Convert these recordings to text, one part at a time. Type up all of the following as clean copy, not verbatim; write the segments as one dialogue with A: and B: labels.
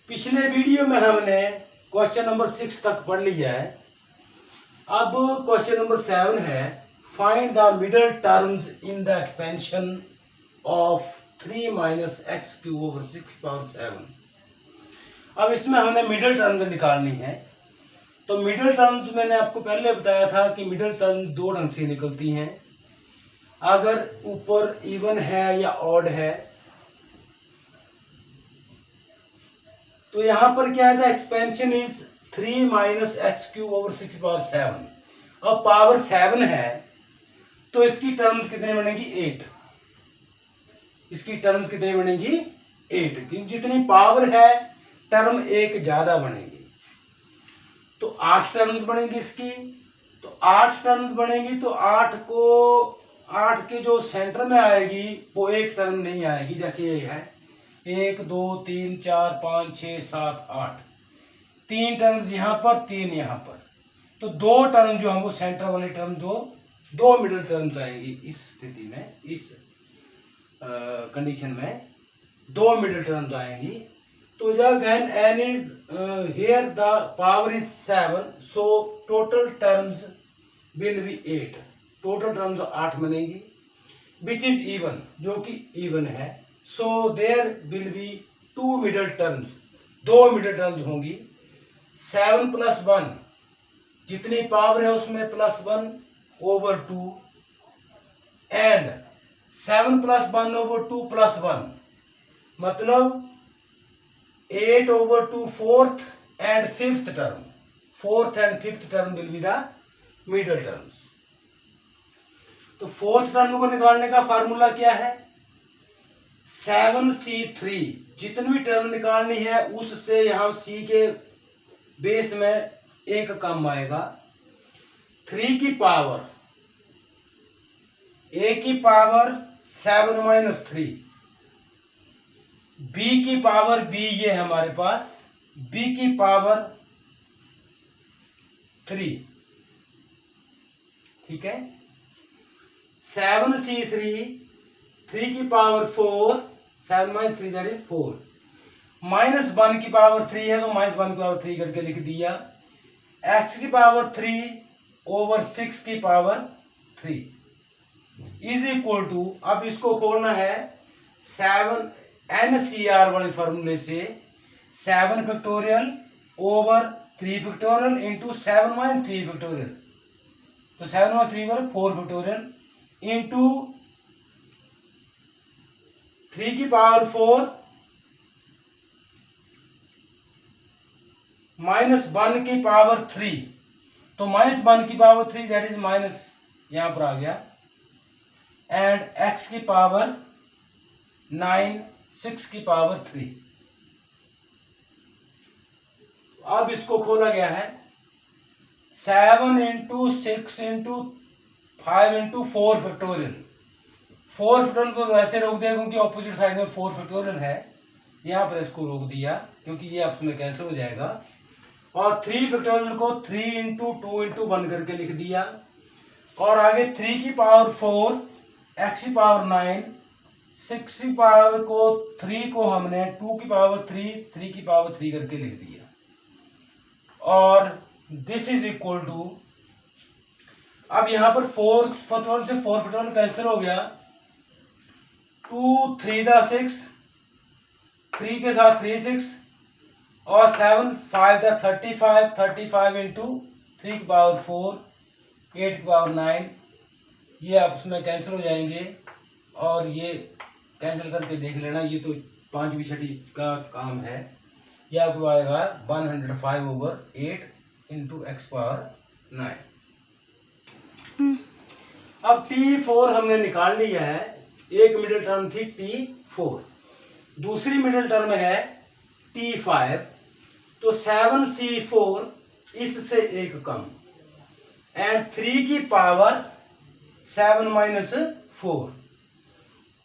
A: पिछले वीडियो में हमने क्वेश्चन नंबर 6 तक पढ़ लिया है। अब क्वेश्चन नंबर 7 है, find the middle terms in the expansion of 3 minus x cube over 6 power 7। अब इसमें हमने मिडल टर्म्स निकालनी है। तो मिडल टर्म्स मैंने आपको पहले बताया था कि मिडल टर्म्स दो ढंग से निकलती हैं, अगर ऊपर इवन है या ऑड है। तो यहां पर क्या है, expansion is 3 minus x cube over 6 power 7। अब पावर 7 है तो इसकी टर्म्स कितने बनेगी, 8। इसकी टर्म्स कितने बनेगी, 8, क्योंकि जितनी पावर है टर्म एक ज्यादा बनेगी। तो 8 टर्म्स बनेगी इसकी। तो 8 टर्म्स बनेगी तो 8 के जो सेंटर में आएगी वो एक टर्म नहीं आएगी। जैसे ये है 1 2 3 4 5 6 7 8, 3 टर्म्स यहाँ पर, 3 यहाँ पर। तो 2 टर्म जो है वो सेंटर वाले टर्म, दो मिडिल टर्म्स आएंगी। इस स्थिति में, इस कंडीशन में 2 मिडिल टर्म्स आएंगी। तो जब when n is here the power is 7, so total terms will be 8। Total terms 8 बनेगी, विच इज इवन, जो कि इवन है। So there will be 2 middle terms, 2 middle terms होंगी। 7 प्लस 1, जितनी पावर है उसमें plus 1 over 2, and 7 plus 1 over 2 plus 1, मतलब 8 over 2 fourth and fifth term. Fourth and fifth term will be the middle terms. तो fourth term को निकालने का formula क्या है, 7c3। जितनी भी टर्म निकालनी है उससे यहाँ c के बेस में एक कम आएगा। 3 की पावर, a की पावर 7 माइनस 3, b की पावर, b ये है हमारे पास, b की पावर 3, ठीक है। 7c3, 3 की power 4, 7 minus 3 that is 4, minus 1 की पावर 3 है तो माइनस 1 की पावर 3 करके लिख दिया। x की पावर 3 ओवर 6 की पावर 3 इज इक्वल टू, अब इसको खोलना है 7 NCR वाले फॉर्मूले से, 7 factorial over 3 factorial into 7 minus 3 factorial. तो 7 माइनस 3 पर 4 फैक्टोरियल इंटू 3 की पावर 4 माइनस 1 की पावर 3। तो माइनस 1 की पावर 3 दैट इज माइनस, यहां पर आ गया, एंड x की पावर 9, 6 की पावर 3। अब इसको खोला गया है 7 into 6 into 5 into 4 factorial. 4 factorial को वैसे रोक दिया क्योंकि ऑपोजिट साइड में 4 फैक्टोरियल है, यहाँ पर इसको रोक दिया क्योंकि ये आपस में कैंसिल हो जाएगा। और 3 फैक्टोरियल को 3 इंटू 2 इंटू 1 करके लिख दिया। और आगे 3 की पावर 4, x की पावर 9, 6 की पावर को 3 को हमने 2 की पावर 3, 3 की पावर 3 करके लिख दिया। और दिस इज इक्वल टू, अब यहाँ पर 4 फैक्टोरियल से 4 फैक्टोरियल कैंसिल हो गया। 2 3 दा 6, 3 के साथ 3 6, और 7 5 दा 35, 35 इंटू 3 की पावर 4, 8 की पावर 9, ये आपस में कैंसिल हो जाएंगे। और ये कैंसिल करके देख लेना, ये तो 5वीं छठी का काम है। यह आपको आएगा 105 ओवर 8 इंटू एक्स पावर 9। अब T4 हमने निकाल लिया है। एक मिडिल टर्म थी T4, दूसरी मिडिल टर्म है T5। तो 7c4 इससे एक कम, एंड 3 की पावर 7 माइनस 4,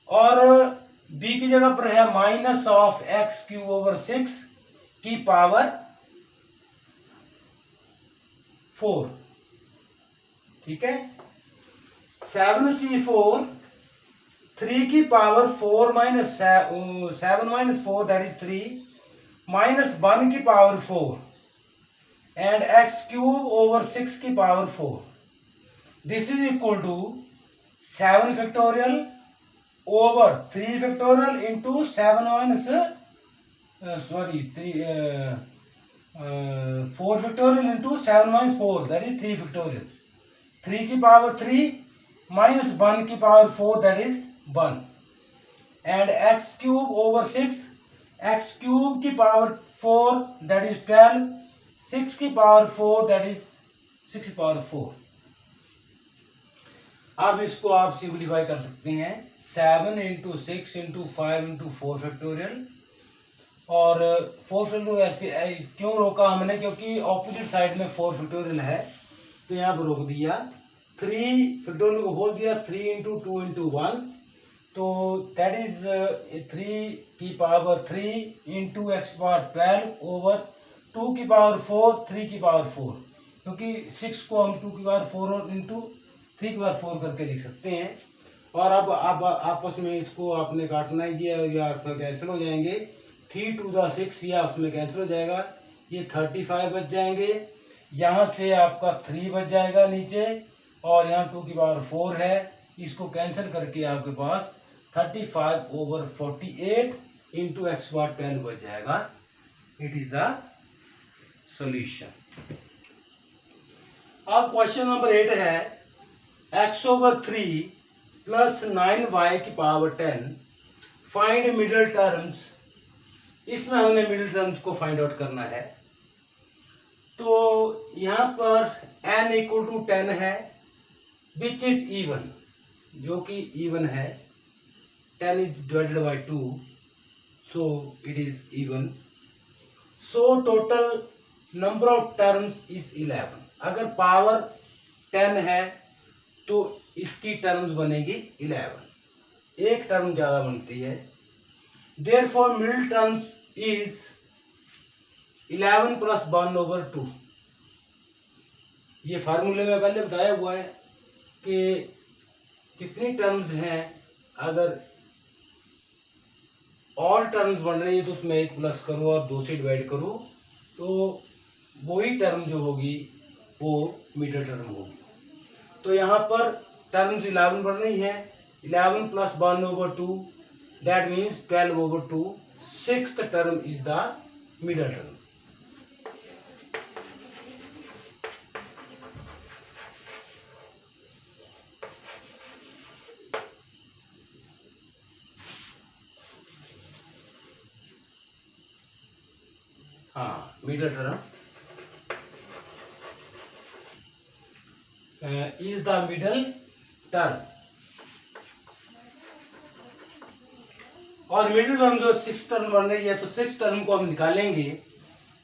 A: और b की जगह पर है minus of x cube over 6 की पावर 4, ठीक है। 7c4, 3 की power 4 minus 7 minus 4 that is 3, minus 1 की power 4 and x cube over 6 की power 4, this is equal to 7 factorial over 3 factorial into 7 minus 4 factorial into 7 minus 4, that is 3 factorial. 3 की power 3 minus 1 की power 4, that is 1, and x cube over 6, x cube की power 4 that is 12, 6 की power 4 that is 6 की power 4। अब इसको आप simplify कर सकते हैं, 7 इंटू 6 इंटू 5 इंटू 4 फैक्टोरियल, और 4 फैक्टोरियल ऐसे क्यों रोका हमने, क्योंकि ऑपोजिट साइड में 4 फैक्टोरियल है तो यहाँ पर रोक दिया। 3 फैक्टोरियल को बोल दिया 3 इंटू 2 इंटू 1, तो दैट इज 3 की power 3 into x power 12 over 2 की पावर 4 3 की पावर 4, क्योंकि 6 को हम 2 की पावर 4 और इंटू 3 की पावर 4 करके लिख सकते हैं। और अब आपस में इसको आपने काटना ही दिया या कैंसिल हो जाएंगे, 3 टू द 6 या उसमें कैंसिल हो जाएगा, ये 35 बच जाएंगे, यहाँ से आपका 3 बच जाएगा नीचे, और यहाँ 2 की पावर 4 है, इसको कैंसिल करके आपके पास 35 ओवर 48 इंटू एक्स पावर 12 बच जाएगा। It is the solution. अब क्वेश्चन नंबर 8 है, x ओवर 3 प्लस 9y की पावर 10, फाइंड मिडिल टर्म्स। इसमें हमने मिडिल टर्म्स को फाइंड आउट करना है। तो यहाँ पर n इक्वल टू 10 है, विच इज इवन, जो कि इवन है, 10 is divided by 2, so it is even. So total number of terms is 11। अगर पावर 10 है तो इसकी टर्म्स बनेगी 11, एक टर्म ज़्यादा बनती है। Therefore middle terms is 11 plus 1 over 2। ये फार्मूले में पहले बताया हुआ है कि कितनी टर्म्स हैं, अगर ऑल टर्म्स बन रही है तो उसमें 1 प्लस करो और 2 से डिवाइड करो, तो वही टर्म जो होगी वो मिडिल टर्म होगी। तो यहाँ पर टर्म्स 11 बन रही है, 11 plus 1 over 2, that means 12 over 2, 6th term is the middle term. हाँ, middle term is the middle term. और मिडिल टर्म जो 6 टर्म बन रही है, तो 6 टर्म को हम निकालेंगे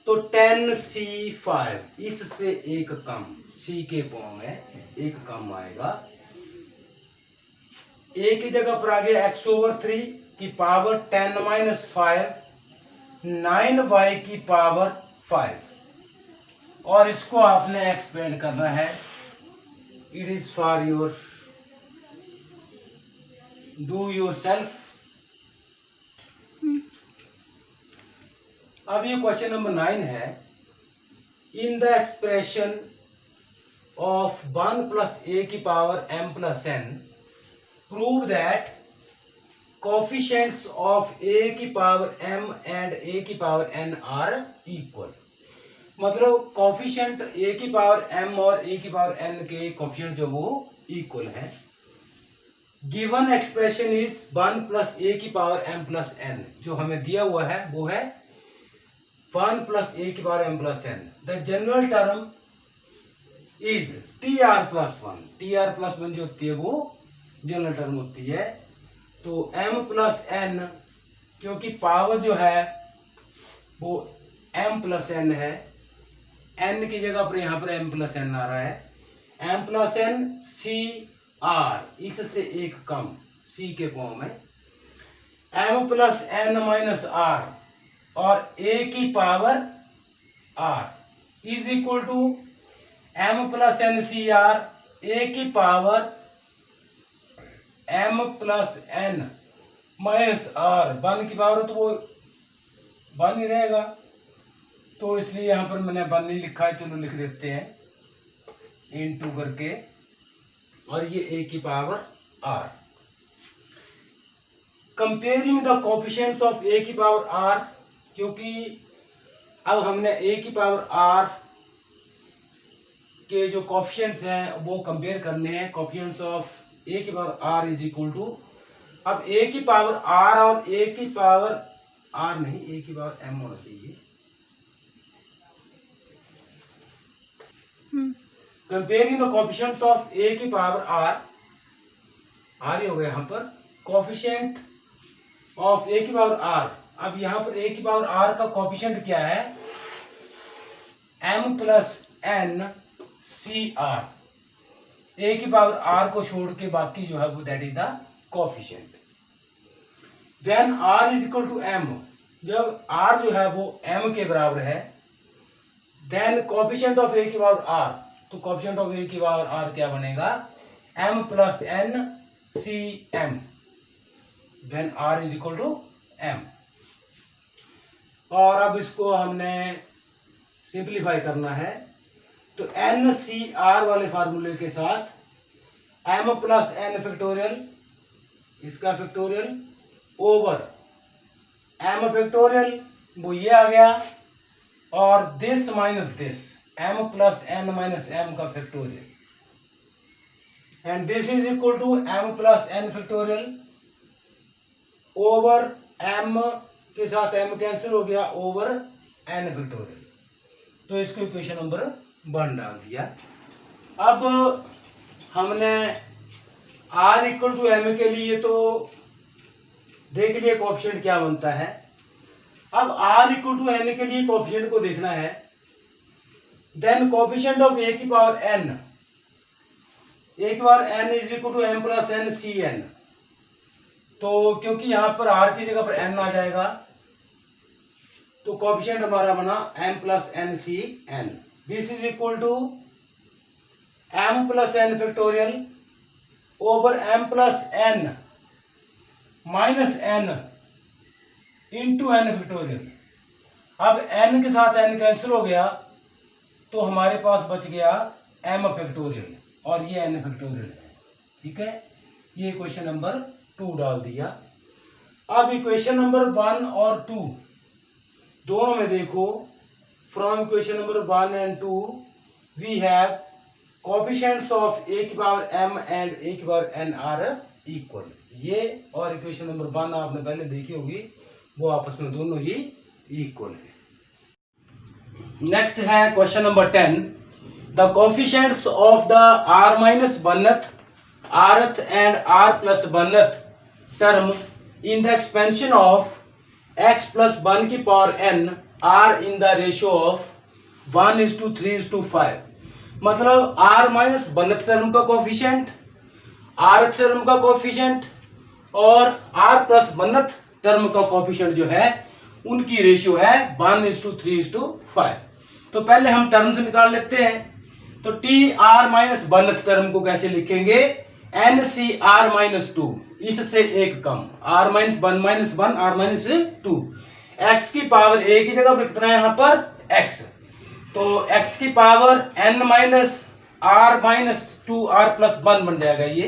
A: तो 10c5, इससे एक कम, c के फॉर्म में एक कम आएगा। a की जगह पर आ गया x ओवर 3 की पावर 10 माइनस 5, 9y की पावर 5, और इसको आपने एक्सपेंड करना है। It is for your do yourself. अब ये क्वेश्चन नंबर 9 है, in the expression of 1 plus a की power m plus n, prove that coefficients of a की पावर m एंड a की पावर n आर इक्वल। मतलब coefficient a की power m और a की पावर n के coefficient जो वो इक्वल है। Given expression is 1 plus a की पावर m प्लस n, जो हमें दिया हुआ है वो है 1 प्लस a की power m plus n। The general term is tr plus 1, tr plus 1 जो होती है वो जनरल टर्म होती है। तो m प्लस n, क्योंकि पावर जो है वो m प्लस n है, n की जगह पर यहाँ पर m प्लस n आ रहा है, m plus n c r, इससे एक कम, c के फॉर्म में, m plus n minus r और a की power r is equal to m plus n C r, a की power m plus n minus r, 1 की पावर तो वो 1 ही रहेगा, तो इसलिए यहाँ पर मैंने 1 नहीं लिखा है, चलो लिख देते हैं * करके, और ये a की power r। Comparing the coefficients of a की पावर r, क्योंकि अब हमने a की पावर r के जो कोफिशिएंट्स हैं वो कंपेयर करने हैं। कोफिशिएंट्स ऑफ a की power r is equal to, अब a की पावर r और a की पावर r नहीं, a की पावर m होना चाहिए। Comparing the coefficients of a की पावर r ही हो गया यहाँ पर, कोफिशिएंट ऑफ a की पावर r। अब यहाँ पर a की पावर r का कोफिशिएंट क्या है, m plus n C r। a की पावर r को छोड़ के बाकी जो है वो that is the coefficient. When r is equal to m, जब r जो है वो m के बराबर है, देन कोफिशिएंट ऑफ a की पावर r, तो कोफिशिएंट ऑफ a की पावर r क्या बनेगा, m plus n C m, when r is equal to m। और अब इसको हमने सिंप्लीफाई करना है, तो n सी r वाले फार्मूले के साथ m प्लस n फैक्टोरियल, इसका फैक्टोरियल ओवर m फैक्टोरियल, वो ये आ गया, और this minus this m plus n minus m का factorial, and this is equal to m plus n factorial over m के साथ m कैंसिल हो गया, ओवर n फैक्टोरियल। तो इसको इक्वेशन नंबर 1 डाल दिया। अब हमने r इक्वल टू m के लिए तो देख लिया कोफिशिएंट क्या बनता है। अब r इक्वल टू n के लिए कोफिशिएंट को देखना है। देन कोफिशिएंट ऑफ a की पावर n, a की power n is equal to m plus n C n। तो क्योंकि यहाँ पर r की जगह पर n आ जाएगा, तो कोफिशिएंट हमारा बना m plus n C n। This is equal to m plus n factorial over m plus n minus n into n factorial. अब n के साथ n कैंसिल हो गया, तो हमारे पास बच गया m फैक्टोरियल, और ये n फैक्टोरियल है। ठीक है, ये इक्वेशन नंबर 2 डाल दिया। अब इक्वेशन नंबर 1 और 2 दोनों में देखो, from equation number 1 and 2 we have coefficients of a की पावर m एंड a की पावर n आर इक्वल। ये और इक्वेशन नंबर 1 आपने पहले देखी होगी, वो आपस में दोनों ही इक्वल है। नेक्स्ट है question number 10, the coefficients of the r minus oneth, rth and r plus oneth term in the expansion of x plus 1 की power n are in the ratio of 1:3:5। मतलब r माइनस बनथ टर्म का coefficient, r term का coefficient और r plus oneth term का coefficient जो है उनकी ratio है 1:3:5। तो पहले हम टर्म्स निकाल लेते हैं। तो T R minus oneth term को कैसे लिखेंगे, एन सी आर माइनस 2, इससे एक कम, r minus 1 minus 1 r minus 2। x की पावर a की जगह पर कितना है यहाँ पर x, तो x की power n minus r minus 2 r plus 1 बन जाएगा ये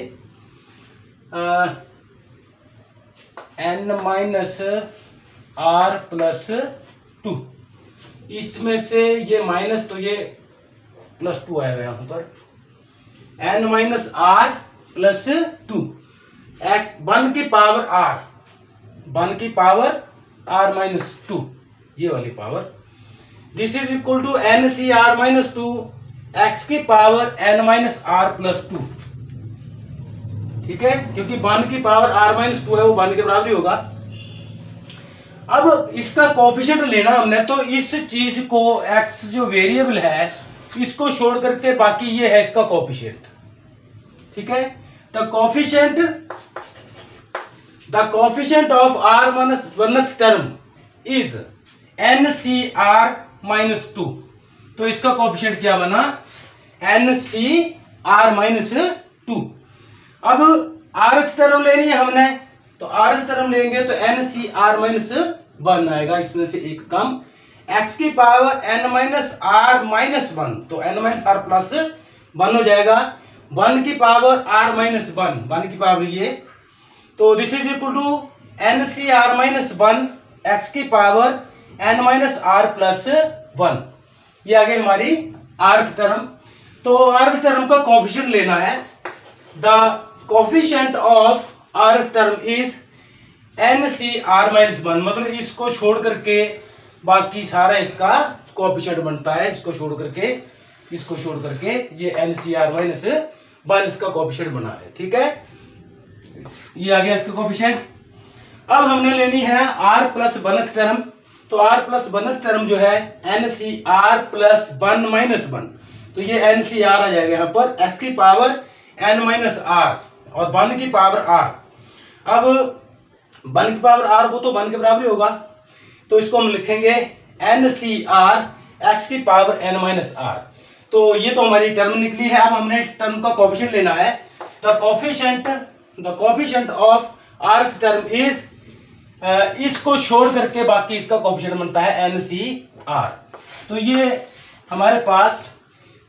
A: n माइनस r प्लस 2। इसमें से ये माइनस, तो ये प्लस 2 आएगा यहाँ पर, n माइनस r प्लस 2, 1 की पावर r, 1 की पावर r माइनस 2, ये वाली power. This is equal to N C are minus 2, x की power n minus r plus 2। ठीक है, क्योंकि 1 की पावर r माइनस 2 है, वो 1 के बराबर ही होगा। अब इसका कोफिशिएंट लेना हमने, तो इस चीज को x जो वेरिएबल है इसको छोड़ करके बाकी ये है इसका कोफिशिएंट। ठीक है, the coefficient of r minus oneth term is n C are minus 2। तो इसका कोफिशिएंट क्या बना, एन सी आर माइनस 2। अब r टर्म लेनी है हमने, तो r टर्म लेंगे तो एन सी आर माइनस 1 आएगा, इसमें से एक कम। x की power n minus R minus 1, तो n माइनस आर प्लस 1 हो जाएगा। 1 की पावर r माइनस 1 की पावर ये, तो this is equal to n C are minus 1 x की power n minus R plus 1। ये आ गई हमारी rth टर्म। तो rth टर्म का कोफिशिएंट लेना है। The coefficient of rth term is n C are minus 1, मतलब इसको छोड़ करके बाकी सारा इसका कोफिशिएंट बनता है। इसको छोड़ करके ये n सी आर माइनस 1 इसका कोफिशिएंट बना है। ठीक है, ये आ गया इसका कोफिशिएंट। अब हमने लेनी है r प्लस 1th टर्म। तो r प्लस 1th टर्म जो है n C R plus 1 minus 1, तो ये n सी आर आ जाएगा यहाँ पर x की पावर n माइनस आर और 1 की पावर r। अब 1 की पावर r वो तो 1 के बराबर ही होगा, तो इसको हम लिखेंगे n सी आर x की पावर n माइनस r। तो ये तो हमारी टर्म निकली है। अब हमने इस टर्म का कोफिशिएंट लेना है। The coefficient of rth term is, इसको छोड़ करके बाकी इसका कोफिशिएंट बनता है n सी आर। तो ये हमारे पास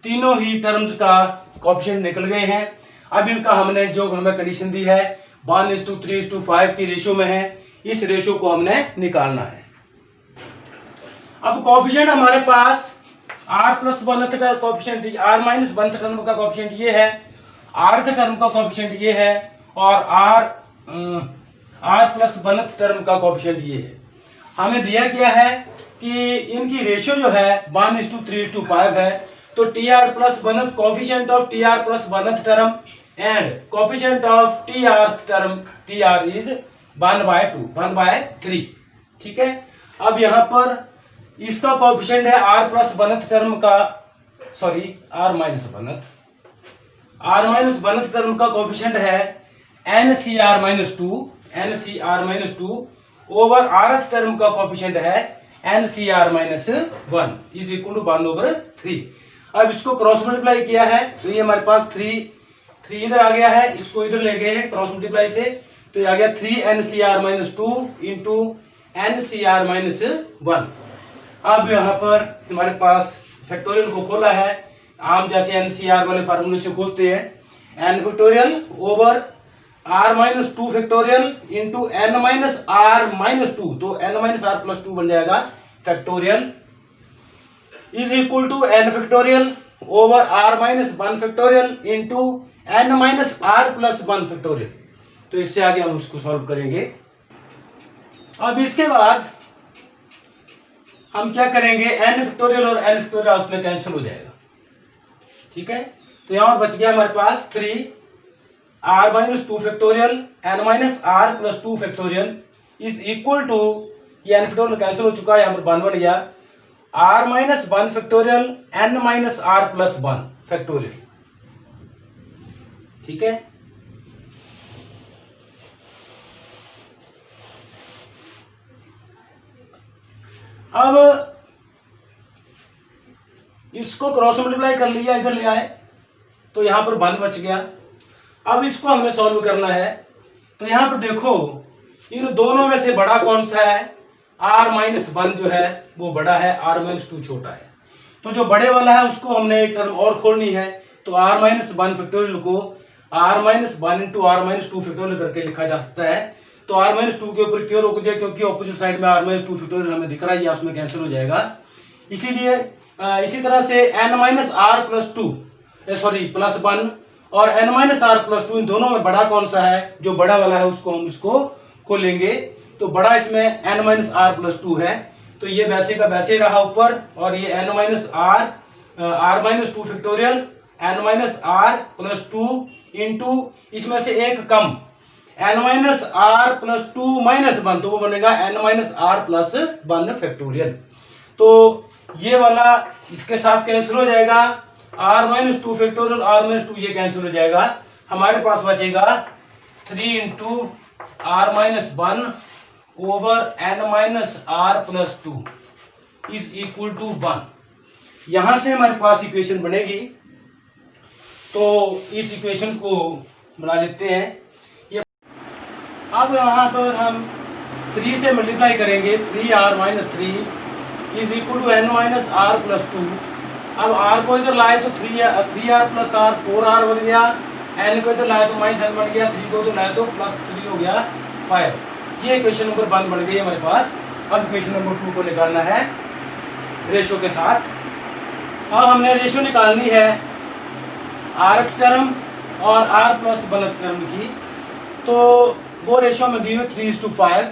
A: तीनों ही टर्म्स का कोफिशिएंट निकल गए हैं। अब इनका हमने जो हमें कंडीशन दी है 1:3:5 की रेशियो में है, इस रेशियो को हमने निकालना है। अब कोफिशिएंट हमारे पास r प्लस 1th का coefficient, r minus 1th term का कोफिशिएंट ये है, rth टर्म का कोफिशिएंट ये है और r प्लस 1th टर्म का कोफिशिएंट ये है। हमें दिया गया है कि इनकी रेशियो जो है 1:3:5 है। तो tr plus 1th coefficient of tr plus 1th term and coefficient of trth term tr is 1/3। ठीक है, अब यहाँ पर इसका कोफिशिएंट है r प्लस 1th टर्म का, sorry r minus 1th term का कोफिशिएंट है n C are minus 2 over rth term का कोफिशिएंट है n C are minus 1 is equal to 1/3। अब इसको क्रॉस मल्टीप्लाई किया है तो ये हमारे पास 3 इधर आ गया है, इसको इधर ले गए हैं क्रॉस मल्टीप्लाई से, तो ये आ गया 3n C are minus 2 into n C are minus 1। अब यहाँ पर हमारे पास फैक्टोरियल को खोला है, आम जैसे n सी आर वाले फार्मूले से खोलते हैं, n factorial over r minus 2 factorial into n minus r minus 2, तो n माइनस r प्लस 2 बन जाएगा factorial is equal to n factorial over r minus 1 factorial into n minus r plus 1 factorial. तो इससे आगे हम उसको solve करेंगे। अब इसके बाद हम क्या करेंगे, n फैक्टोरियल और n फैक्टोरियल उसमें कैंसिल हो जाएगा। ठीक है, तो यहाँ बच गया हमारे पास 3r minus 2 factorial n minus r plus 2 factorial is equal to, ये n फैक्टोरियल कैंसिल हो चुका है, यहाँ पर 1 बन गया, r minus 1 factorial n minus r plus 1 factorial. ठीक है, अब इसको क्रॉस मल्टीप्लाई कर लिया, इधर ले आए तो यहां पर 1 बच गया। अब इसको हमें सॉल्व करना है, तो यहां पर देखो इन दोनों में से बड़ा कौन सा है, r माइनस 1 जो है वो बड़ा है, r माइनस 2 छोटा है। तो जो बड़े वाला है उसको हमने एक टर्म और खोलनी है, तो r माइनस 1 फैक्टोरियल को r minus 1 into r minus 2 factorial करके लिखा जा सकता है। तो r माइनस 2 के ऊपर क्यों रोक दिया, क्योंकि ऑपोजिट साइड में r माइनस 2 फैक्टोरियल हमें दिख रहा है, या उसमें कैंसिल हो जाएगा। इसीलिए इसी तरह से n minus r plus 2 sorry plus 1 और n माइनस r प्लस 2, इन दोनों में बड़ा कौन सा है, जो बड़ा वाला है उसको हम इसको खोलेंगे। तो बड़ा इसमें n माइनस r प्लस 2 है, तो ये वैसे का वैसे रहा ऊपर, और ये n minus r minus 2 factorial n minus r plus 2 into इसमें से एक कम n minus r plus 2 minus 1, तो वो बनेगा n minus r plus 1 factorial. तो ये वाला इसके साथ कैंसिल हो जाएगा, r minus 2 factorial r minus 2 ये कैंसिल हो जाएगा, हमारे पास बचेगा 3 into r minus 1 over n minus r plus 2 is equal to 1। यहां से हमारे पास इक्वेशन बनेगी, तो इस इक्वेशन को बना लेते हैं। ये अब यहाँ पर हम 3 से मल्टीप्लाई करेंगे 3r minus 3 is equal to n minus R plus 2। अब r को इधर लाए तो 3r प्लस r 4r बन गया, n को इधर लाए तो माइनस n बन गया, 3 को इधर लाए तो प्लस 3 हो गया 5। ये इक्वेशन नंबर 1 बन गई हमारे पास। अब इक्वेशन नंबर 2 को निकालना है रेशो के साथ। अब हमने रेशो निकालनी है rth टर्म और r प्लस 1th टर्म की। तो वो रेशो में दी हुई 3:5,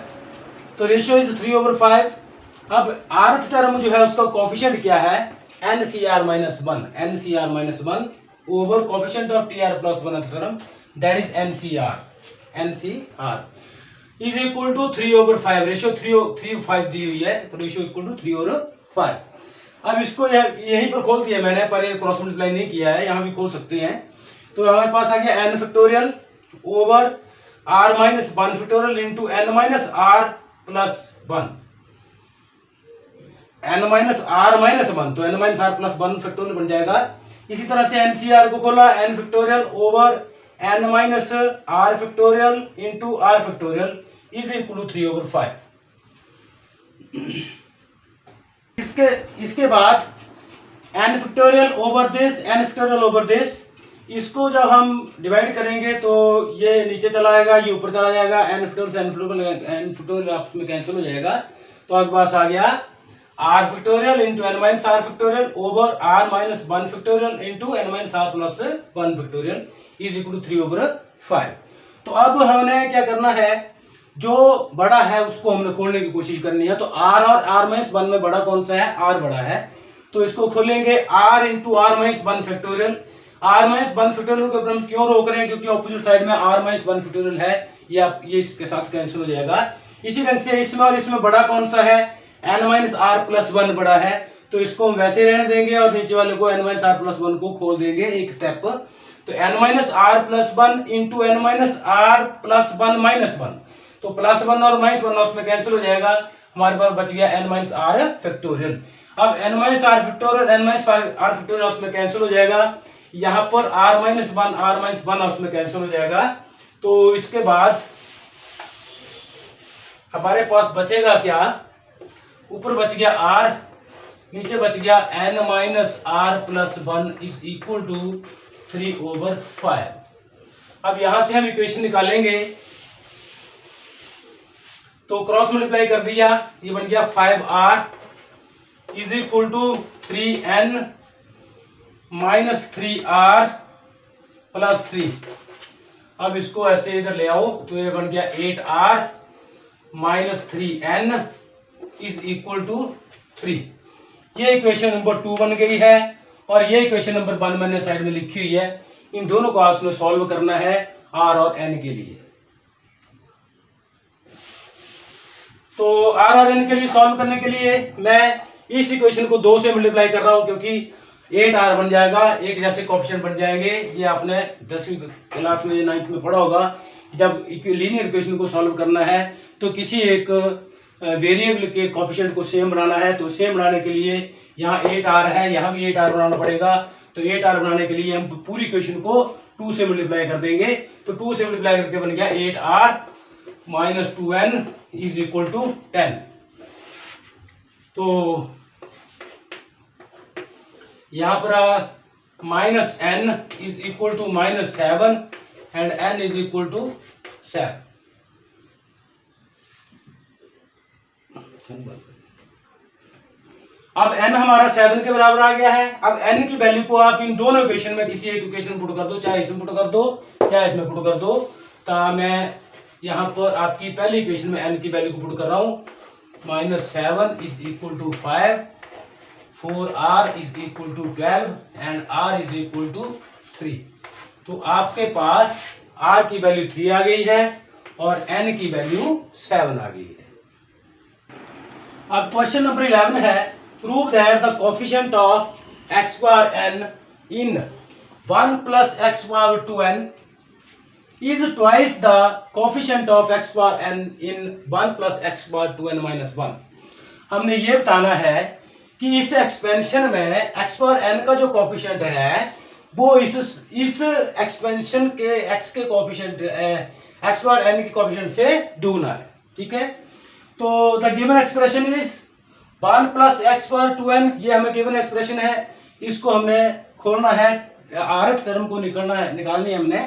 A: तो रेशो इज 3/5। अब rth टर्म जो है उसका कोफिशिएंट क्या है, NCr minus 1, NCr minus 1 over coefficient of Tr plus 1th term, that is NCr is equal to 3/5। Ratio 3/5 दी हुई है, तो रेशो इक्वल टू 3/5। अब इसको यहीं पर खोल दिया मैंने, पर क्रॉस मल्टीप्लाई नहीं किया है, यहाँ भी खोल सकते हैं। तो हमारे पास आ गया n factorial over r minus 1 factorial into n minus r plus 1, n minus r minus 1, तो n minus r plus 1 factorial बन जाएगा। इसी तरह से NCr को खोला, n factorial over n minus r factorial into r factorial is equal to 3/5। इसके बाद n फैक्टोरियल ओवर दिस, इसको जब हम डिवाइड करेंगे तो ये नीचे चला जाएगा, ये ऊपर चला जाएगा, n फैक्टोरियल आपस में कैंसिल हो जाएगा। तो आपके पास आ गया r factorial into n minus r factorial over r minus 1 factorial into n minus r plus 1 factorial is equal to 3/5। तो अब हमने क्या करना है, जो बड़ा है उसको हमने खोलने की कोशिश करनी है। तो r और r माइनस 1 में बड़ा कौन सा है, r बड़ा है, तो इसको खोलेंगे r into r minus 1 factorial. r minus 1 factorial को हम क्यों रोक रहे हैं, क्योंकि ऑपोजिट साइड में r माइनस 1 फैक्टोरियल है, ये इसके साथ कैंसिल हो जाएगा। इसी ढंग से इसमें और इसमें बड़ा कौन सा है, n माइनस r प्लस 1 बड़ा है, तो इसको हम वैसे रहने देंगे और नीचे वाले को n माइनस r प्लस 1 को खोल देंगे एक स्टेप। तो n minus r plus 1 into n minus r plus 1 minus 1, तो प्लस 1 और माइनस 1 उसमें कैंसिल हो जाएगा, हमारे पास बच गया n माइनस r फैक्टोरियल। अब n minus r factorial, n minus r factorial उसमें कैंसिल हो जाएगा, यहाँ पर r माइनस 1 उसमें कैंसिल हो जाएगा। तो इसके बाद हमारे पास बचेगा क्या, ऊपर बच गया r, नीचे बच गया n minus r plus 1 is equal to 3/5। अब यहां से हम इक्वेशन निकालेंगे, तो क्रॉस मल्टीप्लाई कर दिया, ये बन गया 5r is equal to 3n minus 3r plus 3। अब इसको ऐसे इधर ले आओ, तो ये बन गया 8r minus 3n is equal to 3। ये इक्वेशन नंबर 2 बन गई है, और ये इक्वेशन नंबर 1 मैंने साइड में लिखी हुई है। इन दोनों को आपने सॉल्व करना है r और n के लिए। तो r और n के लिए सॉल्व करने के लिए मैं इस इक्वेशन को 2 से मल्टीप्लाई कर रहा हूं, क्योंकि 8r बन जाएगा, एक जैसे कोएफिशिएंट बन जाएंगे। ये आपने 10वीं क्लास में 9th में पढ़ा होगा, जब लीनियर इक्वेशन को सॉल्व करना है तो किसी एक वेरिएबल के कोएफिशिएंट को सेम बनाना है। तो सेम बनाने के लिए यहाँ 8r है, यहाँ भी 8r बनाना पड़ेगा। तो 8r बनाने के लिए हम पूरी इक्वेशन को 2 से मल्टीप्लाई कर देंगे। तो 2 से मल्टीप्लाई करके बन गया 8r minus 2n is equal to 10। तो यहाँ पर minus n is equal to minus 7 and n is equal to 7। अब n हमारा 7 के बराबर आ गया है। अब n की वैल्यू को आप इन दोनों इक्वेशन में किसी एक इक्वेशन में पुट कर दो, चाहे इसमें पुट कर दो चाहे इसमें पुट कर दो। तो मैं यहाँ पर आपकी पहली इक्वेशन में n की वैल्यू को पुट कर रहा हूँ, minus 7 is equal to 5, 4r is equal to 12 and r is equal to 3। तो आपके पास r की वैल्यू 3 आ गई है और n की वैल्यू 7 आ गई है। अब क्वेश्चन नंबर 11 है, prove that the coefficient of x bar n in 1 plus x bar 2n is twice the coefficient of x bar n in 1 plus x bar 2n minus 1। हमने ये बताना है कि इस एक्सपेंशन में x बार n का जो कोएफिशिएंट है वो इस एक्सपेंशन के x के कोएफिशिएंट x बार n के कोएफिशिएंट से दुगना है। ठीक है, तो the given expression is 1 plus x power 2n, ये हमें गिवन एक्सप्रेशन है, इसको हमने खोलना है, rth टर्म को निकालनी है हमने,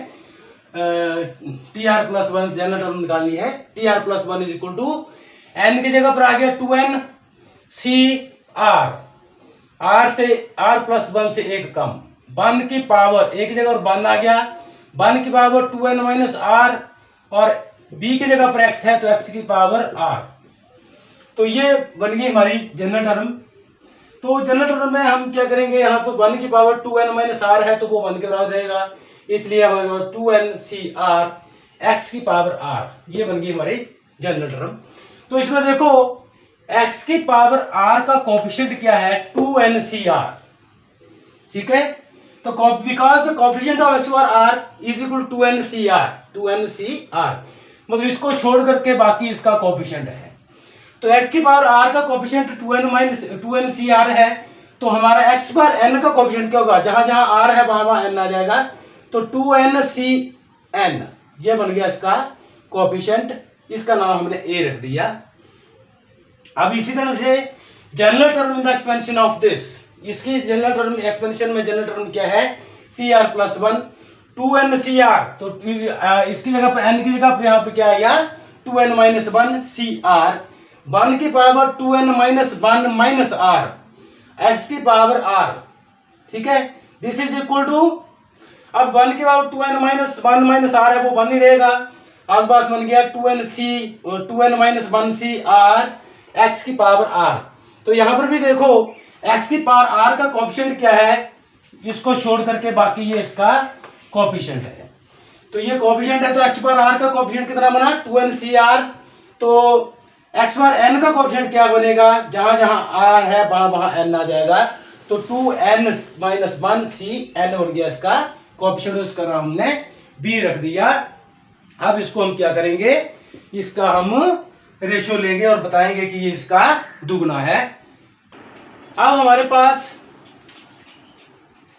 A: tr प्लस 1 जनरल टर्म निकालनी है, tr plus 1 is equal to n की जगह पर आ गया 2n c r, r से r प्लस 1 से एक कम, 1 की पावर a की जगह पर 1 आ गया, 1 की पावर 2n माइनस r, और b की जगह पर x है तो x की पावर r। तो ये बन गई हमारी जनरल टर्म। तो जनरल टर्म में हम क्या करेंगे, यहाँ पर 1 की पावर 2n माइनस r है तो वो 1 के बराबर रहेगा, इसलिए हमारे पास 2n c r x की पावर r, ये बन गई हमारी जनरल टर्म। तो इसमें देखो x की पावर r का कोफिशिएंट क्या है, 2n c r, ठीक है। तो because the coefficient of x power r is equal to 2n c r, 2n c r, मतलब इसको छोड़ करके बाकी इसका कोफिशिएंट है। तो x की पावर r का कोफिशिएंट 2n c r है, तो हमारा x बार n का कोफिशिएंट क्या होगा, जहां जहां r है वहां वहां n आ जाएगा, तो 2n c n, ये बन गया इसका कोफिशिएंट, इसका नाम हमने a रख दिया। अब इसी तरह से general term in the expansion of this, इसकी जनरल टर्म एक्सपेंशन में जनरल टर्म क्या है, tr प्लस 1 2n cr, तो इसकी जगह पर n की जगह पर यहाँ पे क्या आएगा 2n माइनस 1 cr, 1 की power 2n minus 1 minus r, x की पावर r, ठीक है। दिस इज इक्वल टू, अब 1 की power 2n minus 1 minus r है वो 1 ही रहेगा, अब पास बन गया 2n minus 1 c r x की पावर r। तो यहाँ पर भी देखो x की पावर r का कोफिशिएंट क्या है, इसको छोड़ करके बाकी ये इसका कोफिशिएंट है, तो ये कोफिशिएंट है, तो x पावर r का कोफिशिएंट कितना बना 2n c r, तो x बार n का कोफिशिएंट क्या बनेगा, जहां जहां r है वहां वहां n आ जाएगा, तो 2n माइनस 1 c n बन गया इसका कोफिशिएंट, इसका नाम हमने b रख दिया। अब इसको हम क्या करेंगे, इसका हम रेशियो लेंगे और बताएंगे कि ये इसका दुगना है। अब हमारे पास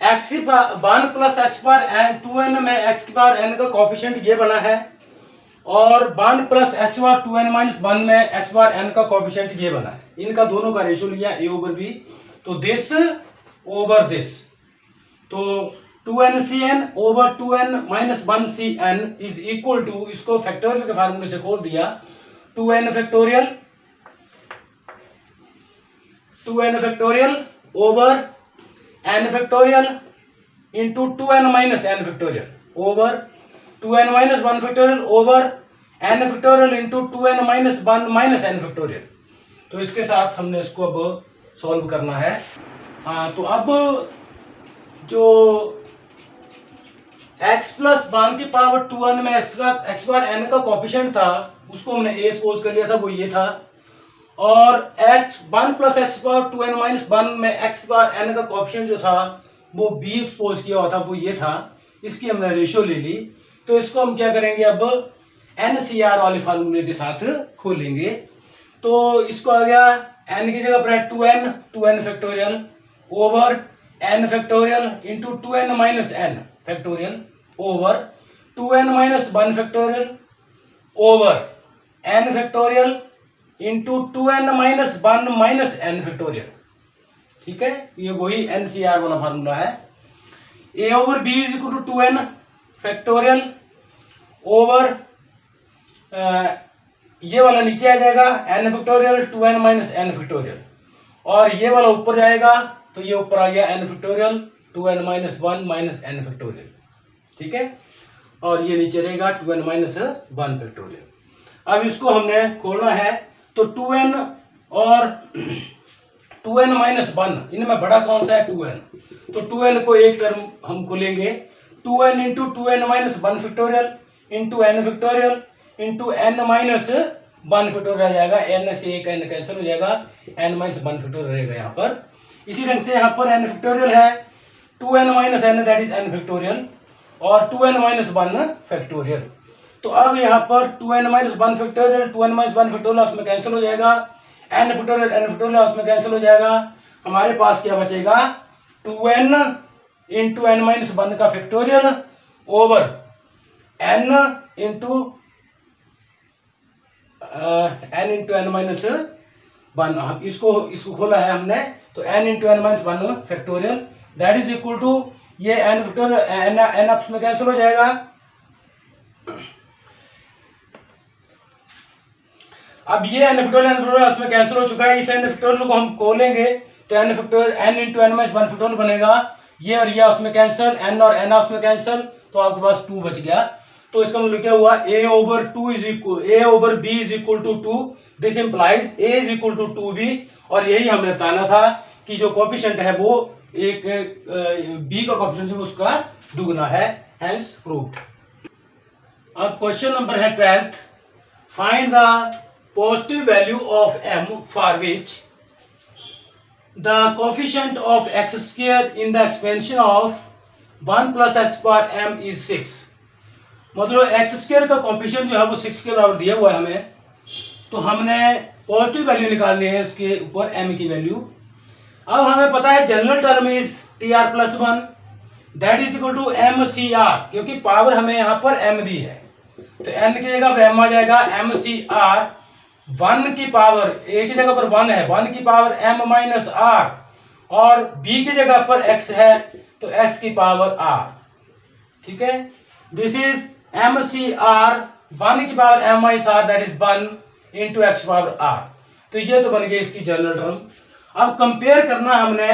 A: x की 1 plus x power n 2n में x की पावर n का कोफिशिएंट ये बना है, और 1 plus x power 2n minus 1 में एक्स पावर n का कोफिशिएंट ये बना है, इनका दोनों का रेशियो लिया a ओवर b, तो दिस ओवर दिस, तो 2n over 2n minus 1 cn is equal to, इसको फैक्टोरियल के फार्मूले से खोल दिया, 2n factorial over n factorial into 2n minus n factorial over 2n minus 1 factorial over n factorial into 2n minus 1 minus n factorial. तो इसके साथ हमने इसको अब सॉल्व करना है। हाँ, तो अब जो x प्लस 1 की पावर 2n में x बार n का कोफिशिएंट था, उसको हमने a सपोज कर लिया था, वो ये था, और x 1 plus x power 2n minus 1 में x बार n का कोफिशिएंट जो था वो b सपोज किया हुआ था, वो ये था, इसकी हमने रेशियो ले ली। तो इसको हम क्या करेंगे, अब NCR वाले फार्मूले के साथ खोलेंगे। तो इसको आ गया n की जगह पर 2n factorial over n factorial into 2n minus n factorial over 2n minus 1 factorial over n factorial into 2n minus 1 minus n factorial, ठीक है। ये वही NCR वाला फार्मूला है। a over b is equal to 2n factorial over ये वाला नीचे आ जाएगा n factorial 2n minus n factorial, और ये वाला ऊपर जाएगा, तो ये ऊपर आ गया n factorial 2n minus 1 minus n factorial, ठीक है, और ये नीचे रहेगा 2n माइनस 1 फैक्टोरियल। अब इसको हमने खोलना है, तो 2n और 2n माइनस 1 इनमें बड़ा कौन सा है 2n, तो 2n को एक टर्म हम खोलेंगे, 2n into 2n minus 1 factorial into n factorial into n minus 1 factorial आ जाएगा, n से एक n कैंसिल हो जाएगा, n माइनस 1 फैक्टोरियल रहेगा यहाँ पर। इसी ढंग से यहाँ पर n फैक्टोरियल है 2n minus n that is n factorial और 2n माइनस 1 फैक्टोरियल। तो अब यहाँ पर 2n minus 1 factorial 2n minus 1 factorial उसमें कैंसिल हो जाएगा, n फैक्टोरियल उसमें कैंसिल हो जाएगा, हमारे पास क्या बचेगा 2n इंटू n माइनस 1 का factorial over n into n into n minus 1, इसको खोला है हमने, तो n into n minus 1 factorial that is equal to, ये n फैक्टोरियल n आपस में कैंसिल हो जाएगा। अब ये n फैक्टोरियल आपस में कैंसिल हो चुका है, इस n फैक्टोरियल को हम खोलेंगे तो n factorial n into n minus 1 factorial बनेगा, ये और ये आपस में कैंसिल, n और n आपस में कैंसिल, तो आपके पास 2 बच गया। तो इसका मतलब क्या हुआ, a over b is equal to 2, this implies a is equal to 2b, और यही हमने बताना था कि जो कोएफिशिएंट है वो एक b का कोएफिशिएंट है उसका दुगना है, हेंस प्रूव्ड। अब क्वेश्चन नंबर है 12th, find the positive value of m for which the coefficient of x square in the expansion of 1 plus h power m is 6। मतलब एक्स स्क्वायर का coefficient जो है वो 6 के बराबर दिया हुआ है हमें, तो हमने पॉजिटिव वैल्यू निकालनी है इसके ऊपर m की वैल्यू। अब हमें पता है general term is tr plus 1 that is equal to mcr, क्योंकि पावर हमें यहाँ पर m दी है तो n की जगह पर m आ जाएगा mcr, 1 की पावर a की जगह पर 1 है, 1 की पावर m माइनस r, और b की जगह पर x है तो x की पावर r, ठीक है। दिस इज mcr 1 की power m minus r that is 1 into x power r, तो ये तो बन गई इसकी जनरल टर्म। अब कंपेयर करना हमने,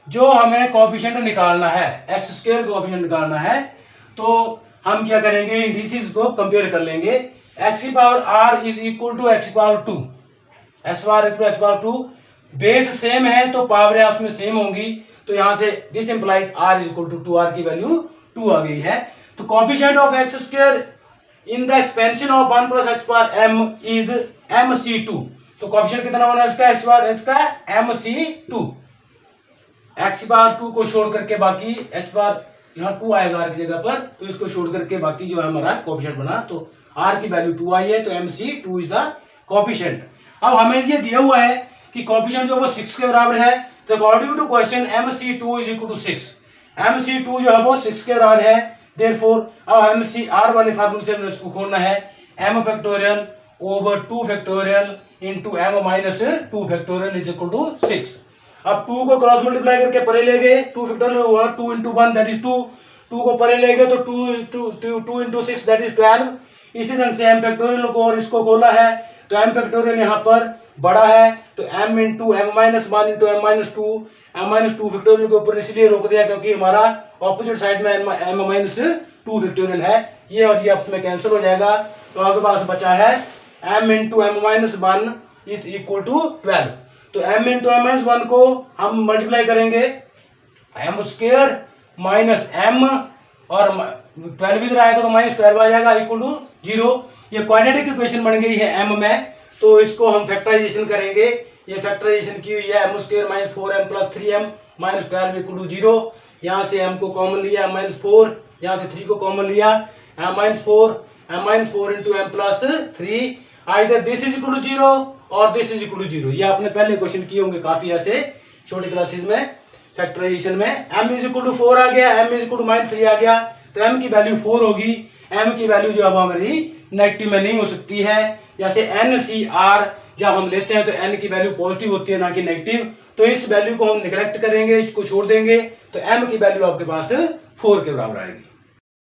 A: जो हमें कोएफिशिएंट निकालना है, एक्स स्क्वायर कोएफिशिएंट निकालना है, तो हम क्या करेंगे, इंडिसेस को कंपेयर कर लेंगे। x की power r is equal to x power 2, x power 2, base same है तो पावर आपस में सेम होंगी, तो यहाँ से this implies r is equal to 2r की वैल्यू 2 आ गई है। तो coefficient of x square in the expansion of 1 plus h power m is mc2, तो कोएफिशिएंट कितना होना है इसका, इसका mc2, x पावर 2 को छोड़ करके बाकी h पावर यहाँ 2 आएगा r की जगह पर, तो इसको छोड़ करके बाकी जो है हमारा कोएफिशिएंट बना, तो r की वैल्यू 2 आई है, तो mc2 इज द कोएफिशिएंट। अब हमें ये दिया हुआ है कि कोएफिशिएंट जो वो 6 के बराबर है, तो according to question mc2 is equal to 6, mc2 जो है वो 6 के बराबर है, देयरफॉर अब mcr वाले फार्मूले से हमें इसको खोलना है, m factorial over 2 factorial into m minus 2 factorial is equal to 6। अब 2 को क्रॉस मल्टीप्लाई करके परे ले गए, 2 फैक्टोरियल हुआ 2 इंटू 1 दैट इज 2, 2 को परे ले गए तो 2 इंटू 6 दैट इज 12। इसी तरह से m फैक्टोरियल को और इसको खोला है, तो m फैक्टोरियल यहाँ पर बड़ा है, तो m into m minus 1 into m minus 2 factorial के ऊपर इसलिए रोक दिया क्योंकि हमारा ऑपोजिट साइड में m माइनस 2 फैक्टोरियल है, ये और ये आपस में कैंसिल हो जाएगा, तो आपके पास बचा है m into m minus 1 is equal to 12। तो m इंटू m माइनस 1 को हम मल्टीप्लाई करेंगे, m स्क्वायर माइनस m और 12 इधर आएगा तो माइनस 12 आ जाएगा इक्वल टू 0। ये क्वाड्रेटिक इक्वेशन बन गई है m में, तो इसको हम फैक्टराइजेशन करेंगे, ये फैक्टराइजेशन की हुई है m square minus 4m plus 3m minus 12 equal to 0। यहाँ से m को कॉमन लिया, माइनस 4, यहाँ से 3 को कॉमन लिया, m minus 4 into m plus 3, either this is equal to 0 और दिस इज इक्वल टू 0। ये आपने पहले क्वेश्चन किए होंगे काफी ऐसे छोटी क्लासेस में फैक्टराइजेशन में। m इज इक्वल टू 4 आ गया, m is equal to minus 3 आ गया, तो m की वैल्यू 4 होगी, m की वैल्यू जो अब हमारी नेगेटिव में नहीं हो सकती है। जैसे NCR जब हम लेते हैं तो n की वैल्यू पॉजिटिव होती है ना कि नेगेटिव, तो इस वैल्यू को हम निगलेक्ट करेंगे, इसको छोड़ देंगे, तो m की वैल्यू आपके पास 4 के बराबर आएगी।